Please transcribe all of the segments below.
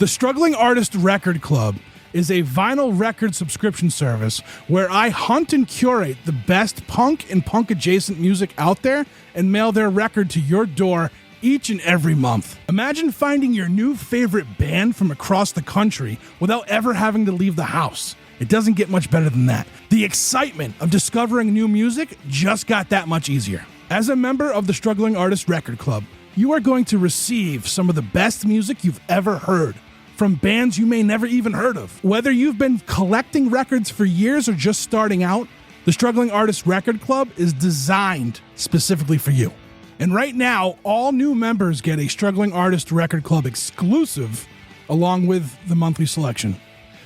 The Struggling Artist Record Club is a vinyl record subscription service where I hunt and curate the best punk and punk-adjacent music out there and mail their record to your door each and every month. Imagine finding your new favorite band from across the country without ever having to leave the house. It doesn't get much better than that. The excitement of discovering new music just got that much easier. As a member of the Struggling Artist Record Club, you are going to receive some of the best music you've ever heard from bands you may never even heard of. Whether you've been collecting records for years or just starting out, the Struggling Artist Record Club is designed specifically for you. And right now, all new members get a Struggling Artist Record Club exclusive along with the monthly selection.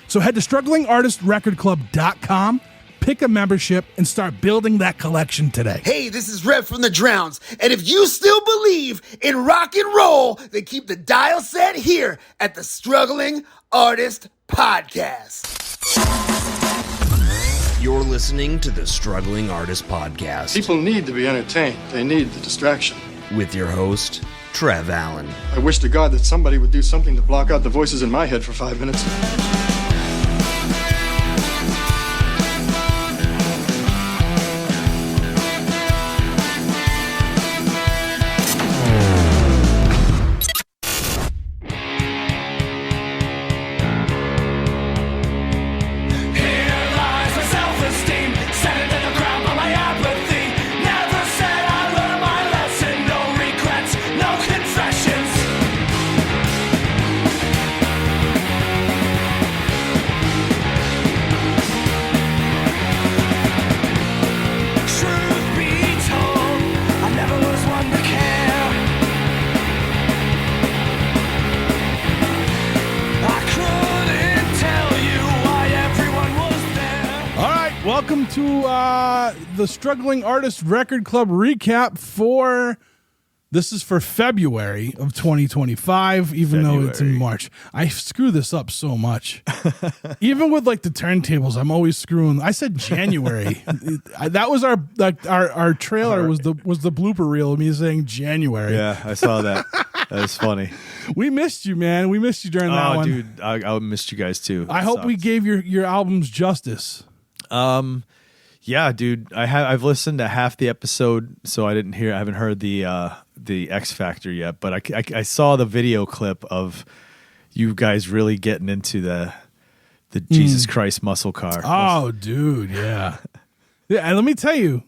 So head to StrugglingArtistRecordClub.com, pick a membership, and start building that collection today. Hey, this is Rev from the Drowns, and if you still believe in rock and roll, then keep the dial set here at the Struggling Artist Podcast. You're listening to the Struggling Artist Podcast. People need to be entertained. They need the distraction. With your host, Trev Allen. I wish to God that somebody would do something to block out the voices in my head for 5 minutes. Welcome to the Struggling Artist Record Club recap for, this is for February of 2025, even though it's in March. I screw this up so much. Even with like the turntables, I'm always screwing. I said January. That was our trailer was the blooper reel of me saying January. Yeah, I saw that. That was funny. We missed you, man. We missed you during that one. Oh, dude, I missed you guys too. I hope we gave your albums justice. Yeah, dude, I've listened to half the episode, so I haven't heard the X Factor yet, but I saw the video clip of you guys really getting into the Jesus Christ muscle car. Oh, dude, yeah. Yeah, and let me tell you,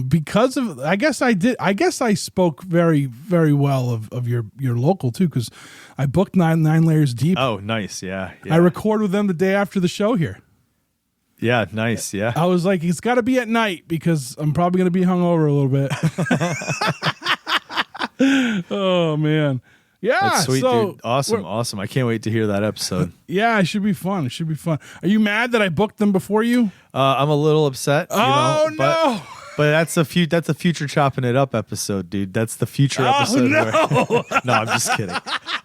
because of, I guess I spoke very, very well of your local too, because I booked nine layers deep. Oh, nice. Yeah. I record with them the day after the show here. Yeah, nice. Yeah. I was like, it's got to be at night because I'm probably going to be hungover a little bit. Oh, man. Yeah. That's sweet, so dude. Awesome. I can't wait to hear that episode. Yeah, it should be fun. Are you mad that I booked them before you? I'm a little upset. No. But that's a future chopping it up episode, dude. That's the future episode. No. No,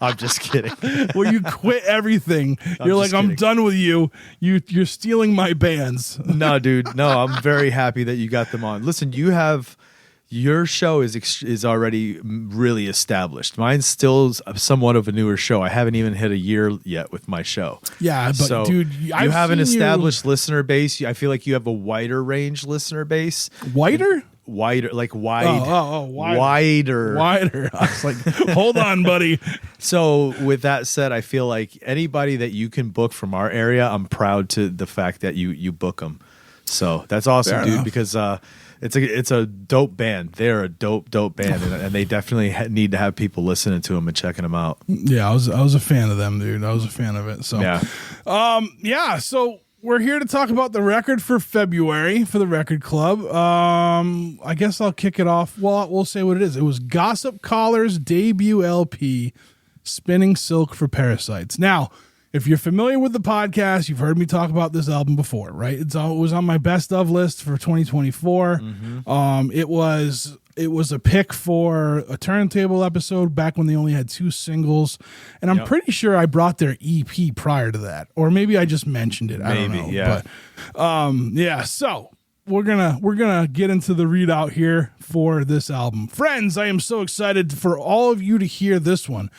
I'm just kidding. Where you quit everything. You're like, I'm done with you. You're stealing my bands. No, dude. No, I'm very happy that you got them on. Listen, your show is already really established. Mine's still somewhat of a newer show. I haven't even hit a year yet with my show. Yeah, but so dude, you have an established listener base. I feel like you have a wider range listener base. Wider, like wide. Wider. I was like, hold on, buddy. So with that said, I feel like anybody that you can book from our area, I'm proud to the fact that you book them. So that's awesome, dude. Because it's a dope band. They're a dope band, and they definitely need to have people listening to them and checking them out. Yeah, I was a fan of them, dude. I was a fan of it. So yeah. So we're here to talk about the record for February for the Record Club. I guess I'll kick it off. Well, we'll say what it is. It was Gossip Collar's debut LP, Spinning Silk for Parasites. Now, if you're familiar with the podcast, you've heard me talk about this album before, right? It was on my best of list for 2024. Mm-hmm. It was a pick for a turntable episode back when they only had 2 singles, and I'm pretty sure I brought their EP prior to that, or maybe I just mentioned it. I don't know. Yeah. But So we're gonna get into the readout here for this album. Friends, I am so excited for all of you to hear this one.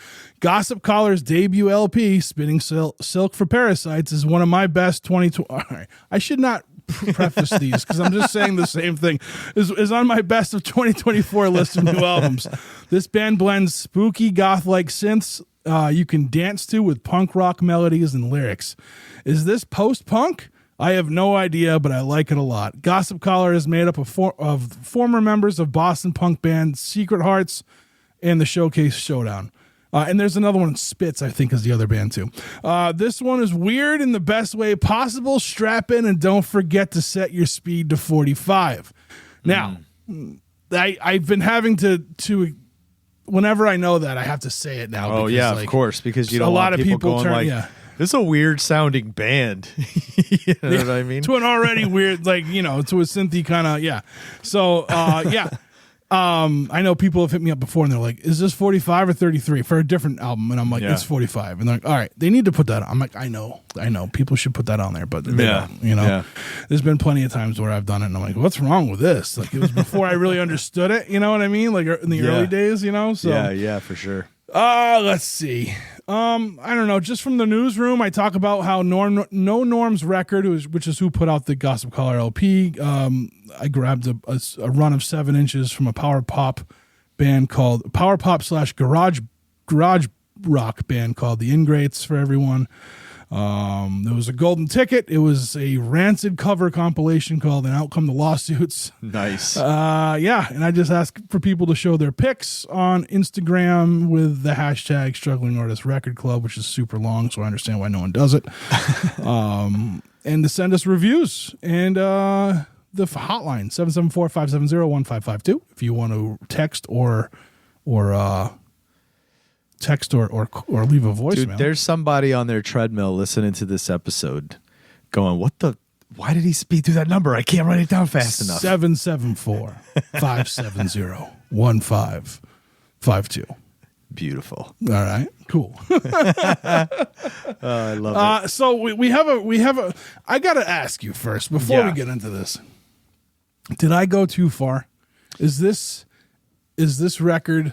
Gossip Collar's debut LP, Spinning Silk for Parasites, is one of my best 2020. All right, I should not preface these because I'm just saying the same thing. Is on my best of 2024 list of new albums. This band blends spooky goth-like synths you can dance to with punk rock melodies and lyrics. Is this post-punk? I have no idea, but I like it a lot. Gossip Collar is made up of former members of Boston punk band Secret Hearts and the Showcase Showdown. And there's another one, Spitz, I think, is the other band, too. This one is weird in the best way possible. Strap in and don't forget to set your speed to 45. Now, I've been having to whenever I know that, I have to say it now. Oh, yeah, of course, because you don't want people going this is a weird sounding band. You know what I mean? To an already weird, to a synthy kind of, yeah. So, yeah. I know people have hit me up before and they're like, is this 45 or 33 for a different album? And I'm like, it's 45. And they're like, all right, they need to put that on. I'm like, I know. People should put that on there, but they don't, There's been plenty of times where I've done it and I'm like, what's wrong with this? Like, it was before I really understood it. You know what I mean? Like in the early days, So yeah, for sure. Let's see. I don't know. Just from the newsroom, I talk about how No Norm's record, which is who put out the Gossip Collar LP. I grabbed a run of 7 inches from a power pop band called power pop / garage rock band called The Ingrates for everyone. There was a golden ticket. It was a Rancid cover compilation called And Out Come the Lawsuits. Nice. Yeah. And I just ask for people to show their pics on Instagram with the hashtag Struggling Artist Record Club, which is super long, so I understand why no one does it. And to send us reviews and the hotline 774-570-1552 if you want to text or leave a voicemail. Dude, there's somebody on their treadmill listening to this episode going, why did he speed through that number? I can't write it down fast enough. 774-570-1552. Beautiful. All right, cool. I love it. So we have a I got to ask you first before we get into this. Did I go too far? Is this record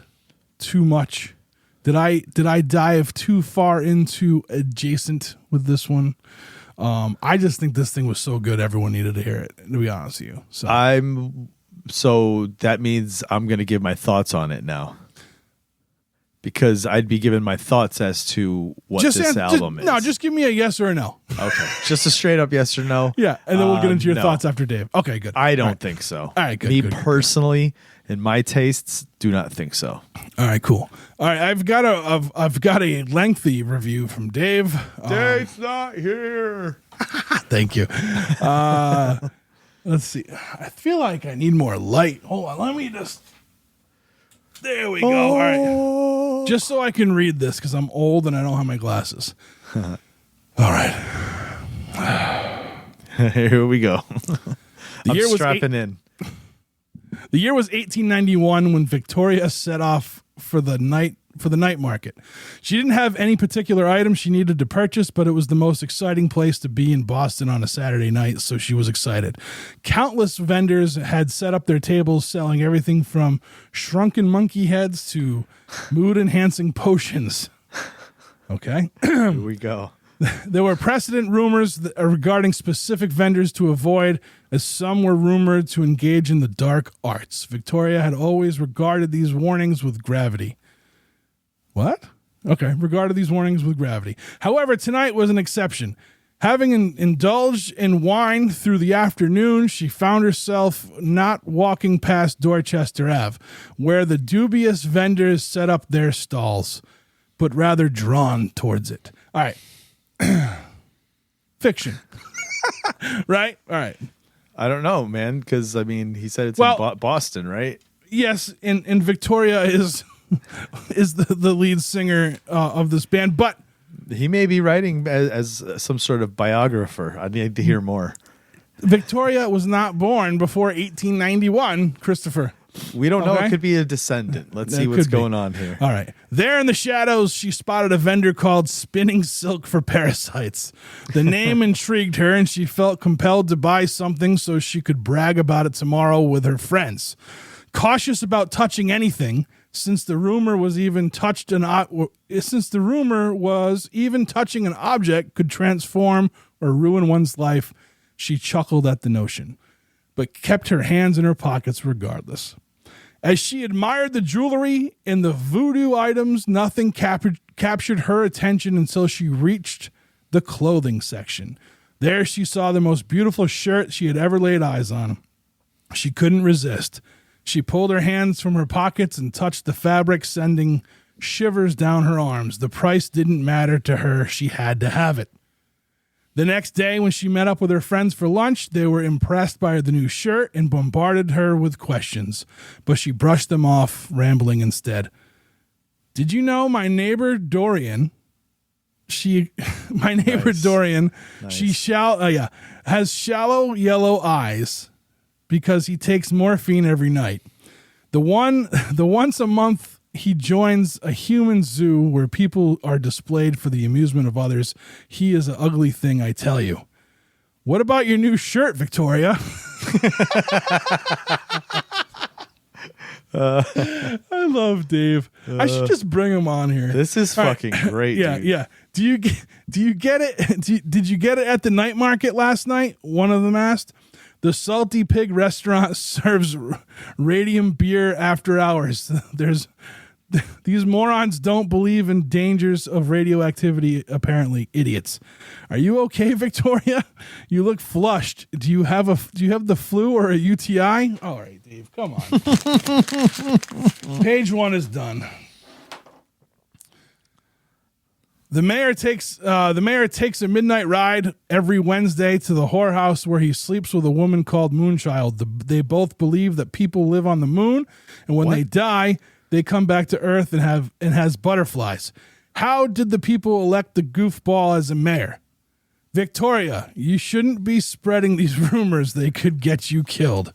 too much? Did I dive too far into adjacent with this one? I just think this thing was so good, everyone needed to hear it, to be honest with you. So that means I'm going to give my thoughts on it now. Because I'd be giving my thoughts as to what this album is. No, just give me a yes or a no. Okay. Just a straight up yes or no? Yeah, and then we'll get into your thoughts after Dave. Okay, good. I don't think so. All right, good. Me good, personally, in my tastes, do not think so. All right, cool. All right, I've got a lengthy review from Dave. Dave's not here. Thank you. Let's see. I feel like I need more light. Hold on, let me just... There we go. All right. Just so I can read this because I'm old and I don't have my glasses. All right. Here we go. The year was strapping in. The year was 1891 when Victoria set off for the night market. She didn't have any particular item she needed to purchase, but it was the most exciting place to be in Boston on a Saturday night, so she was excited. Countless vendors had set up their tables selling everything from shrunken monkey heads to mood-enhancing potions. Okay. Here we go. There were precedent rumors regarding specific vendors to avoid, as some were rumored to engage in the dark arts. Victoria had always regarded these warnings with gravity. What? Okay, regarded these warnings with gravity. However, tonight was an exception. Having indulged in wine through the afternoon, she found herself not walking past Dorchester Ave, where the dubious vendors set up their stalls, but rather drawn towards it. All right. Fiction. Right? All right. I don't know, man, because, I mean, he said it's in Boston, right? Yes, and Victoria is the lead singer of this band, but he may be writing as some sort of biographer. I need to hear more. Victoria was not born before 1891, Christopher. We don't know. Okay. It could be a descendant. Let's That see what's could be. going on here. All right. There in the shadows, she spotted a vendor called Spinning Silk for Parasites. The name intrigued her, and she felt compelled to buy something so she could brag about it tomorrow with her friends. Cautious about touching anything, since the rumor was even touching an object could transform or ruin one's life, she chuckled at the notion, but kept her hands in her pockets regardless. As she admired the jewelry and the voodoo items, nothing captured her attention until she reached the clothing section. There she saw the most beautiful shirt she had ever laid eyes on. She couldn't resist. She pulled her hands from her pockets and touched the fabric, sending shivers down her arms. The price didn't matter to her. She had to have it. The next day, when she met up with her friends for lunch, they were impressed by the new shirt and bombarded her with questions, but she brushed them off, rambling instead. Did you know my neighbor Dorian? Dorian, Nice. has shallow yellow eyes because he takes morphine every night. The once a month he joins a human zoo where people are displayed for the amusement of others. He is an ugly thing, I tell you. What about your new shirt, Victoria? I love Dave. I should just bring him on here. This is All right. fucking great. Yeah, dude. yeah. Do you get it? Did you get it at the night market last night? One of them asked. The Salty Pig restaurant serves radium beer after hours. These morons don't believe in dangers of radioactivity, apparently. Idiots. Are you okay, Victoria? You look flushed. Do you have the flu or a UTI? All right, Dave, come on. Page 1 is done. The mayor takes a midnight ride every Wednesday to the whorehouse where he sleeps with a woman called Moonchild. They both believe that people live on the moon, and when they die, they come back to Earth and has butterflies. How did the people elect the goofball as a mayor? Victoria, you shouldn't be spreading these rumors. They could get you killed.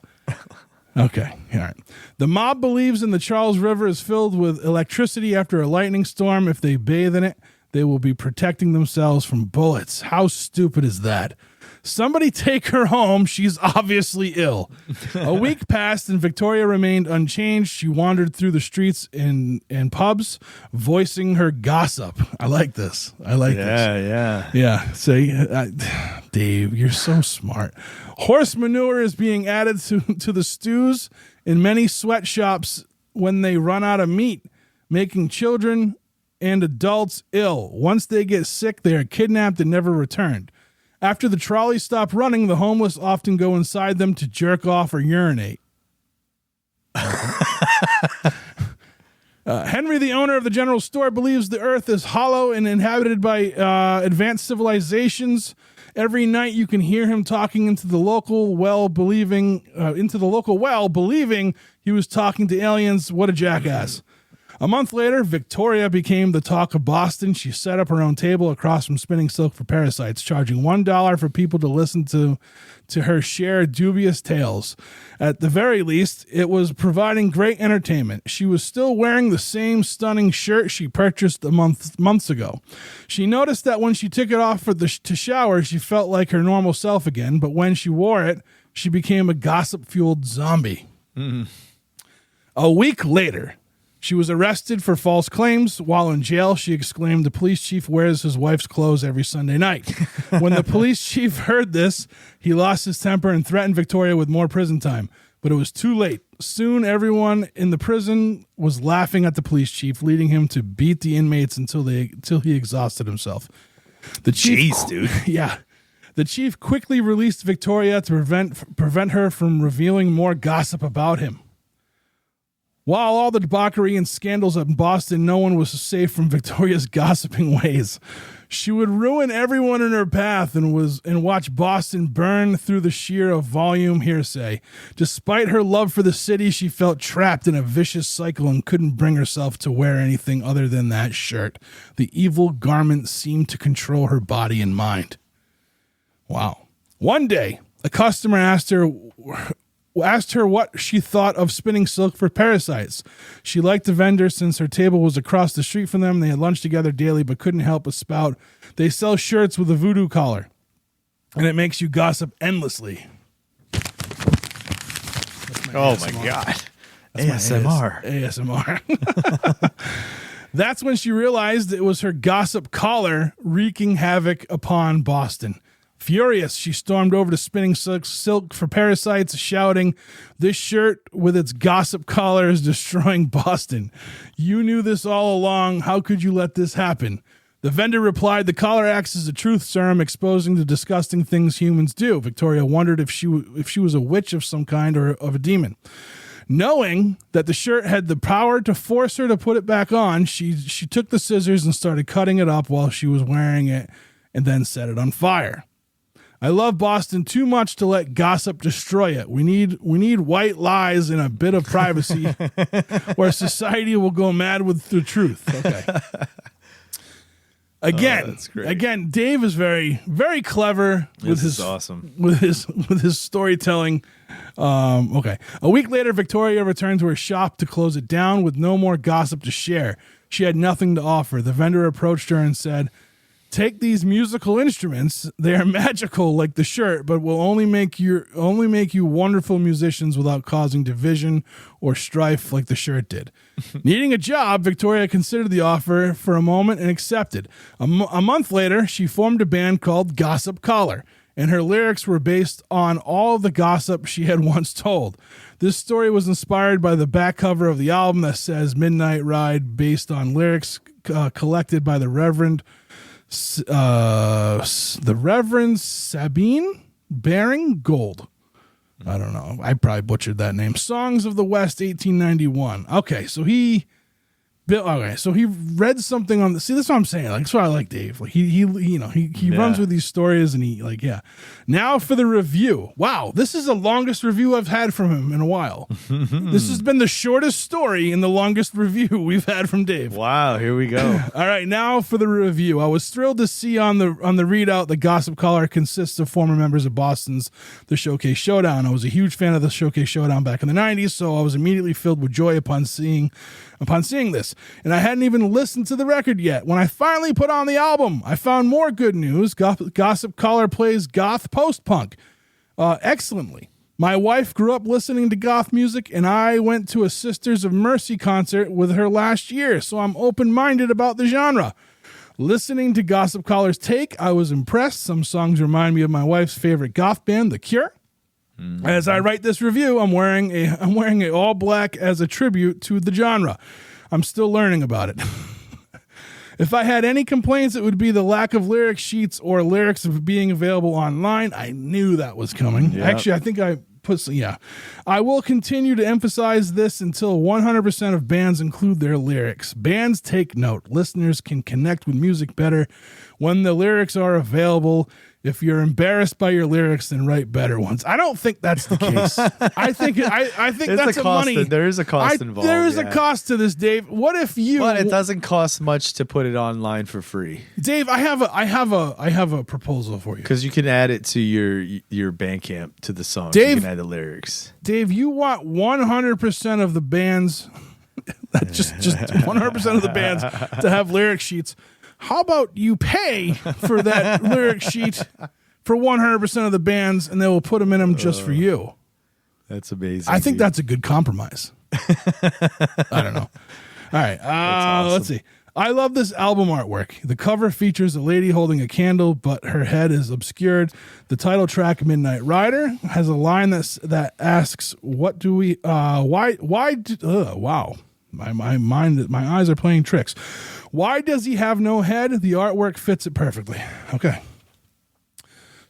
Okay, all right. The mob believes in the Charles River is filled with electricity after a lightning storm. If they bathe in it, they will be protecting themselves from bullets. How stupid is that? Somebody take her home. She's obviously ill. A week passed and Victoria remained unchanged. She wandered through the streets and pubs, voicing her gossip. I like this. Yeah. So, Dave, you're so smart. Horse manure is being added to the stews in many sweatshops when they run out of meat, making children and adults ill. Once they get sick, they are kidnapped and never returned. After the trolleys stop running, the homeless often go inside them to jerk off or urinate. Henry, the owner of the general store, believes the earth is hollow and inhabited by advanced civilizations. Every night you can hear him talking into the local well, believing he was talking to aliens. What a jackass. A month later, Victoria became the talk of Boston. She set up her own table across from Spinning Silk for Parasites, charging $1 for people to listen to her share dubious tales. At the very least, it was providing great entertainment. She was still wearing the same stunning shirt she purchased months ago. She noticed that when she took it off to shower, she felt like her normal self again, but when she wore it, she became a gossip-fueled zombie. A week later, she was arrested for false claims. While in jail, she exclaimed, "The police chief wears his wife's clothes every Sunday night." When the police chief heard this, he lost his temper and threatened Victoria with more prison time. But it was too late. Soon, everyone in the prison was laughing at the police chief, leading him to beat the inmates until he exhausted himself. The chief, Jeez, dude. Yeah. The chief quickly released Victoria to prevent her from revealing more gossip about him. While all the debauchery and scandals in Boston, no one was safe from Victoria's gossiping ways. She would ruin everyone in her path and watch Boston burn through the sheer of volume hearsay. Despite her love for the city, she felt trapped in a vicious cycle and couldn't bring herself to wear anything other than that shirt. The evil garment seemed to control her body and mind. Wow. One day, a customer asked her asked her what she thought of Spinning Silk for Parasites. She liked the vendor since her table was across the street from them. They had lunch together daily, but couldn't help but spout, "They sell shirts with a voodoo collar, and it makes you gossip endlessly." Oh my God. ASMR. ASMR. That's when she realized it was her gossip collar wreaking havoc upon Boston. Furious, she stormed over to Spinning Silk for Parasites, shouting, "This shirt with its gossip collar is destroying Boston. You knew this all along. How could you let this happen?" The vendor replied, "The collar acts as a truth serum, exposing the disgusting things humans do." Victoria wondered if she was a witch of some kind or of a demon. Knowing that the shirt had the power to force her to put it back on, she took the scissors and started cutting it up while she was wearing it and then set it on fire. "I love Boston too much to let gossip destroy it. We need white lies and a bit of privacy where society will go mad with the truth." Okay. Again, Dave is very, very clever with his awesome with his storytelling. Okay. A week later, Victoria returned to her shop to close it down with no more gossip to share. She had nothing to offer. The vendor approached her and said, "Take these musical instruments. They are magical like the shirt, but will only make you wonderful musicians without causing division or strife like the shirt did." Needing a job, Victoria considered the offer for a moment and accepted. A month later, she formed a band called Gossip Collar, and her lyrics were based on all of the gossip she had once told. This story was inspired by the back cover of the album that says "Midnight Ride," based on lyrics collected by the Reverend Sabine Baring Gold. I don't know. I probably butchered that name. Songs of the West, 1891. Okay, so he read something on the. See, that's what I'm saying. Like, that's why I like Dave. Like he runs with these stories, and yeah. Now for the review. Wow, this is the longest review I've had from him in a while. This has been the shortest story and the longest review we've had from Dave. Wow, here we go. All right, now for the review. I was thrilled to see on the readout the Gossip Collar consists of former members of Boston's The Showcase Showdown. I was a huge fan of the Showcase Showdown back in the 90s, so I was immediately filled with joy upon seeing this. And I hadn't even listened to the record yet. When I finally put on the album, I found more good news. Gossip Collar plays goth post-punk excellently. My wife grew up listening to goth music, and I went to a Sisters of Mercy concert with her last year, so I'm open-minded about the genre. Listening to Gossip Collar's take, I was impressed. Some songs remind me of my wife's favorite goth band, The Cure. As I write this review, I'm wearing a all black as a tribute to the genre. I'm still learning about it. If I had any complaints, it would be the lack of lyric sheets or lyrics of being available online. I knew that was coming. Yep. Actually, I think I put some, yeah. I will continue to emphasize this until 100% of bands include their lyrics. Bands take note. Listeners can connect with music better when the lyrics are available. If you're embarrassed by your lyrics, then write better ones. I don't think that's the case. I think that's a money. There is a cost involved. There is a cost to this, Dave. What if you? But it doesn't cost much to put it online for free. Dave, I have a proposal for you. Because you can add it to your Bandcamp to the song. Dave, you can add the lyrics. Dave, you want 100% of the bands, just 100% of the bands to have lyric sheets. How about you pay for that lyric sheet for 100% of the bands, and they will put them in them just for you? That's amazing. I think that's a good compromise. I don't know. All right. Awesome. Let's see. I love this album artwork. The cover features a lady holding a candle, but her head is obscured. The title track, Midnight Rider, has a line that asks, "What do we? Why? Wow." My eyes are playing tricks. Why does he have no head? The artwork fits it perfectly. Okay.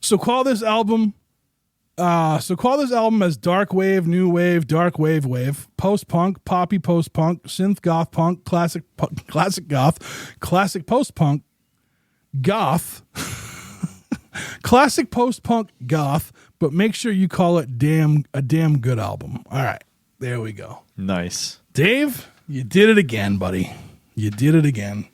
So call this album as dark wave, new wave, dark wave, post-punk, poppy post-punk, synth goth punk, classic goth, classic post-punk, goth, classic post-punk goth, but make sure you call it a damn good album. All right. There we go. Nice. Dave, you did it again, buddy. You did it again.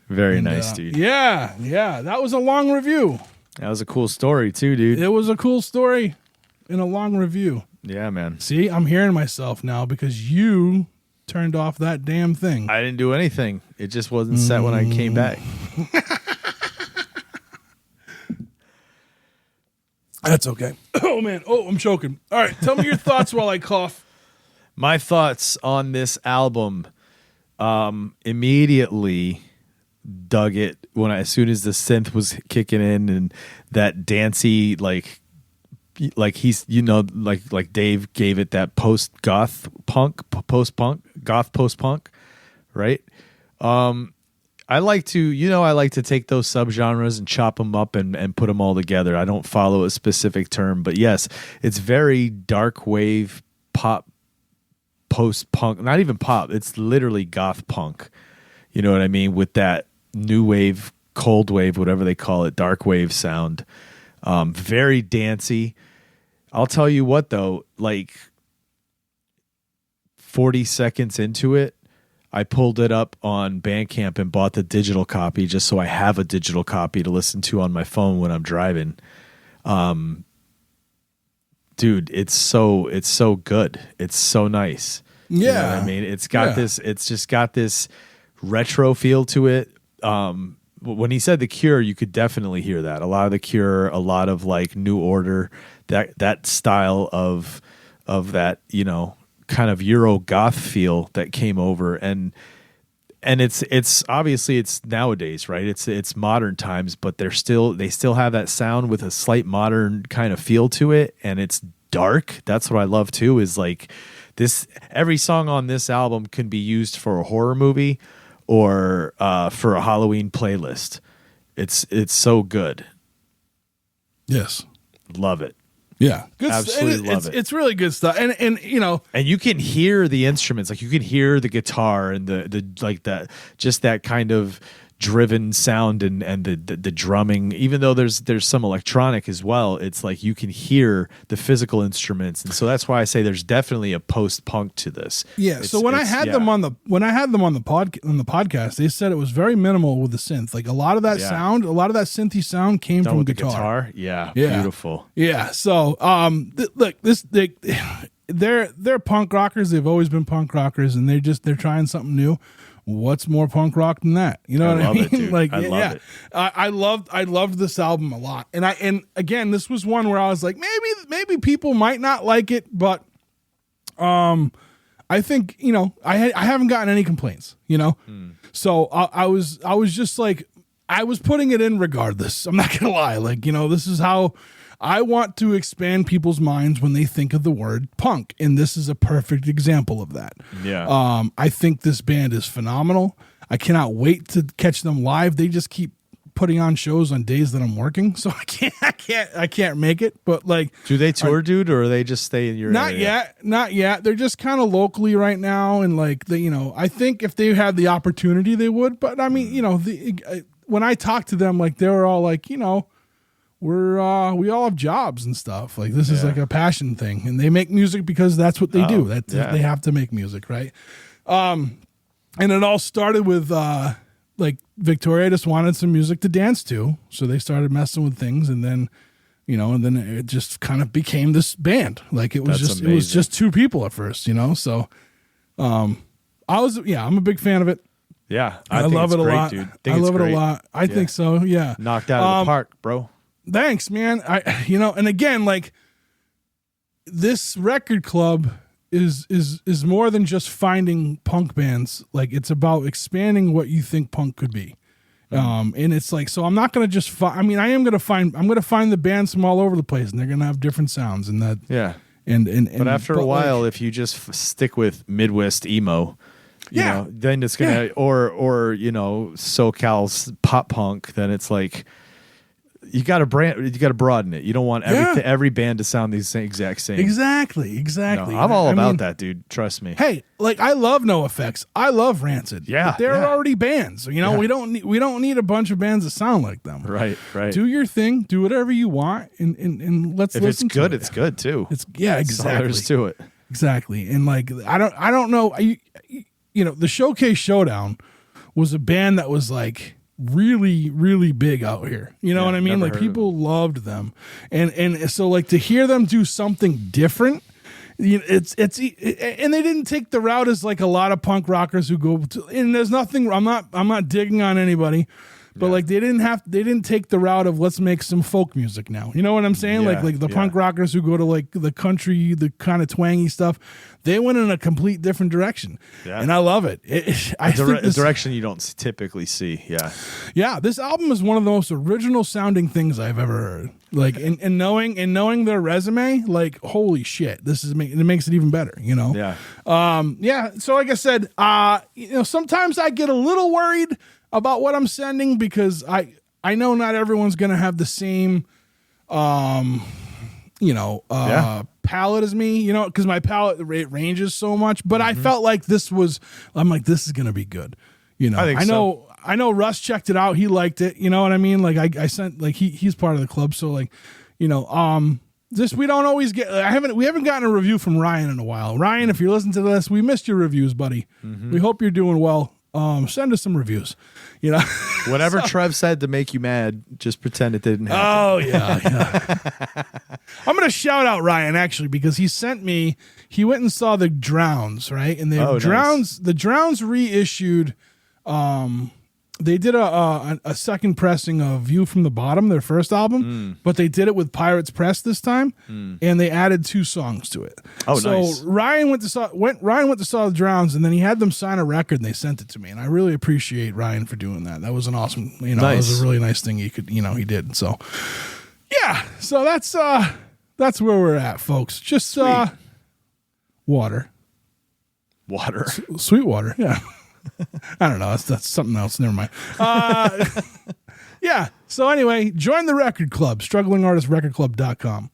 Very nice, dude. Yeah. That was a long review. That was a cool story, too, dude. It was a cool story in a long review. Yeah, man. See, I'm hearing myself now because you turned off that damn thing. I didn't do anything. It just wasn't set when I came back. That's okay. Oh, man. Oh, I'm choking. All right. Tell me your thoughts while I cough. My thoughts on this album, immediately dug it as soon as the synth was kicking in and that dancey, like he's, like Dave gave it that post-punk, right? I like to take those subgenres and chop them up and put them all together. I don't follow a specific term, but yes, it's very dark wave pop, post-punk, not even pop. It's literally goth punk. You know what I mean? With that new wave, cold wave, whatever they call it, dark wave sound. Very dancey. I'll tell you what though, like 40 seconds into it, I pulled it up on Bandcamp and bought the digital copy just so I have a digital copy to listen to on my phone when I'm driving. Dude, it's so good. It's so nice. Yeah. You know what I mean, it's just got this retro feel to it. When he said The Cure, you could definitely hear that. A lot of The Cure, a lot of like New Order, that style of that, kind of Euro goth feel that came over, and it's obviously it's nowadays, right? It's modern times, but they still have that sound with a slight modern kind of feel to it, and it's dark. That's what I love too, is like this, every song on this album can be used for a horror movie or for a Halloween playlist. It's so good. Yes. Love it. Yeah, good. Absolutely love it. It's really good stuff, and and you can hear the instruments, like you can hear the guitar and the like that, just that kind of driven sound and the drumming. Even though there's some electronic as well, it's like you can hear the physical instruments, and so that's why I say there's definitely a post-punk to this. Yeah. So when I had them on the podcast, they said it was very minimal with the synth. Like a lot of that sound, a lot of that synthy sound came from guitar. Yeah, beautiful. Yeah. So look, they're punk rockers. They've always been punk rockers, and they're trying something new. What's more punk rock than that? You know what I mean? It, dude. Like, I love it. I loved this album a lot, and again, this was one where I was like, maybe people might not like it, but I think I haven't gotten any complaints. So I was just like, I was putting it in regardless. I'm not gonna lie, like this is how I want to expand people's minds when they think of the word punk, and this is a perfect example of that. Yeah. I think this band is phenomenal. I cannot wait to catch them live. They just keep putting on shows on days that I'm working, so I can't make it. But like, do they tour, dude, or are they just stay in your area? Not yet. They're just kind of locally right now, and like I think if they had the opportunity, they would. But I mean, when I talked to them, like they were all like, we all have jobs and stuff. Like this is like a passion thing, and they make music because that's what they do. They have to make music, right? And it all started with like Victoria just wanted some music to dance to, so they started messing with things, and then it just kind of became this band. Like it was just two people at first, So I'm a big fan of it. Yeah, I love it a lot. Dude. I love it a lot. I think so. Yeah, knocked out of the park, bro. Thanks, man. And again, like this record club is more than just finding punk bands. Like it's about expanding what you think punk could be. And it's like, so I'm not going to just I'm going to find the bands from all over the place, and they're going to have different sounds, and that. Yeah. But after a while, if you just stick with Midwest emo, then it's going to, or SoCal's pop punk, then it's like, you got to broaden it. You don't want every band to sound the exact same. Exactly. No, I'm all about that, dude. Trust me. Hey, like I love NoFX. I love Rancid. Yeah, but they're already bands. We don't need a bunch of bands that sound like them. Right. Do your thing. Do whatever you want, and let's listen to it. If it's good, it's good too. Exactly. That's all there is to it. Exactly. And like I don't know. The Showcase Showdown was a band that was like really, really big out here. You know what I mean? Like people loved them. And so like to hear them do something different it's and they didn't take the route as like a lot of punk rockers who go to, and there's nothing, I'm not digging on anybody, but like they didn't take the route of let's make some folk music now. You know what I'm saying? Yeah, like the punk rockers who go to like the country, the kind of twangy stuff, they went in a complete different direction. Yeah. And I love it. I think this direction you don't typically see. Yeah. Yeah, this album is one of the most original sounding things I've ever heard. Like, and knowing their resume, like, holy shit, it makes it even better, you know? Yeah. Yeah. So like I said, sometimes I get a little worried about what I'm sending because I know not everyone's going to have the same, palette as me, because my palette ranges so much, but I felt like this is going to be good. I know Russ checked it out. He liked it. You know what I mean? Like I sent, like he's part of the club. So like, we don't always get, we haven't gotten a review from Ryan in a while. Ryan, if you're listening to this, we missed your reviews, buddy. We hope you're doing well. Send us some reviews, Whatever Trev said to make you mad, just pretend it didn't happen. Oh yeah. I'm going to shout out Ryan actually, because he went and saw the Drowns, right? And the Drowns reissued, they did a second pressing of View from the Bottom, their first album, but they did it with Pirates Press this time, and they added 2 songs to it. Oh, so nice. Ryan went to saw the Drowns, and then he had them sign a record, and they sent it to me, and I really appreciate Ryan for doing that. That was an awesome, nice. It was a really nice thing he did. So, yeah, so that's where we're at, folks. Just water, sweet water, yeah. I don't know. That's something else. Never mind. Yeah. So anyway, join the record club, strugglingartistrecordclub.com.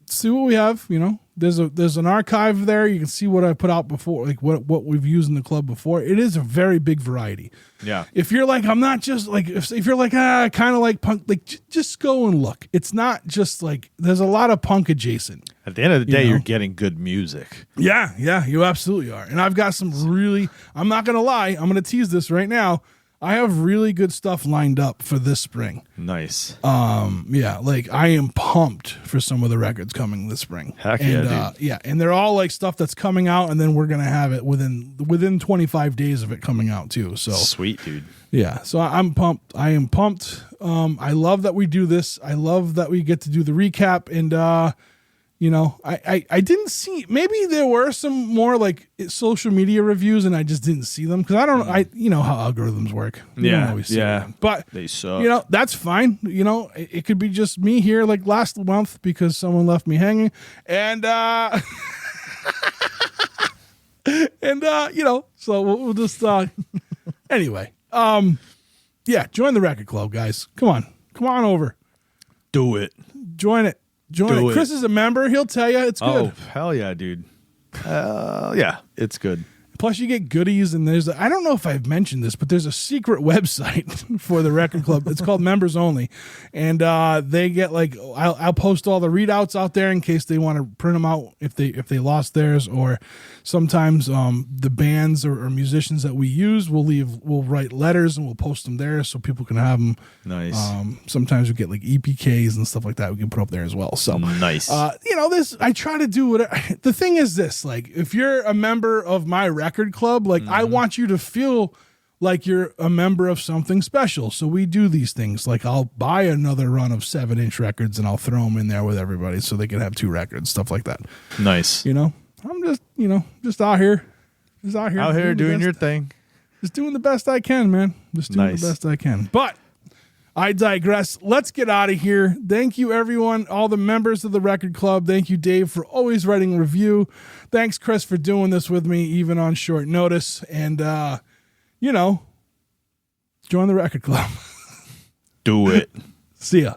See what we have. There's an archive there. You can see what I put out before, like what we've used in the club before. It is a very big variety. Yeah. If you're like, I'm not just like, if you're like, I kind of like punk, like just go and look. It's not just like, there's a lot of punk adjacent. At the end of the day, you're getting good music. Yeah, you absolutely are. And I've got some I'm not going to lie, I'm going to tease this right now. I have really good stuff lined up for this spring. Nice. Yeah, like I am pumped for some of the records coming this spring. Heck yeah, dude. Yeah, and they're all like stuff that's coming out, and then we're going to have it within 25 days of it coming out too. So sweet, dude. Yeah, so I'm pumped. I am pumped. I love that we do this. I love that we get to do the recap, and I didn't see, maybe there were some more like social media reviews and I just didn't see them because I don't know how algorithms work. You don't always see them. But they suck. That's fine. It could be just me here like last month because someone left me hanging, and so we'll just anyway. Yeah, join the record club, guys. Come on over. Do it. Join it. Chris is a member. He'll tell you it's good. Oh, hell yeah, dude. Yeah, it's good. Plus, you get goodies, and I don't know if I've mentioned this, but there's a secret website for the record club. It's called Members Only, and they get like I'll post all the readouts out there in case they want to print them out if they lost theirs, or sometimes the bands or musicians that we use we'll write letters and we'll post them there so people can have them. Nice. Sometimes we get like EPKs and stuff like that we can put up there as well. So nice. This I try to do whatever. The thing is this, like if you're a member of my record club, like I want you to feel like you're a member of something special. So we do these things. Like I'll buy another run of 7-inch records and I'll throw them in there with everybody so they can have 2 records, stuff like that. Nice. I'm just out here. Out here doing your thing. Just doing the best I can, man. Just doing the best I can. But I digress. Let's get out of here. Thank you, everyone, all the members of the record club. Thank you, Dave, for always writing a review. Thanks, Chris, for doing this with me, even on short notice. And, join the record club. Do it. See ya.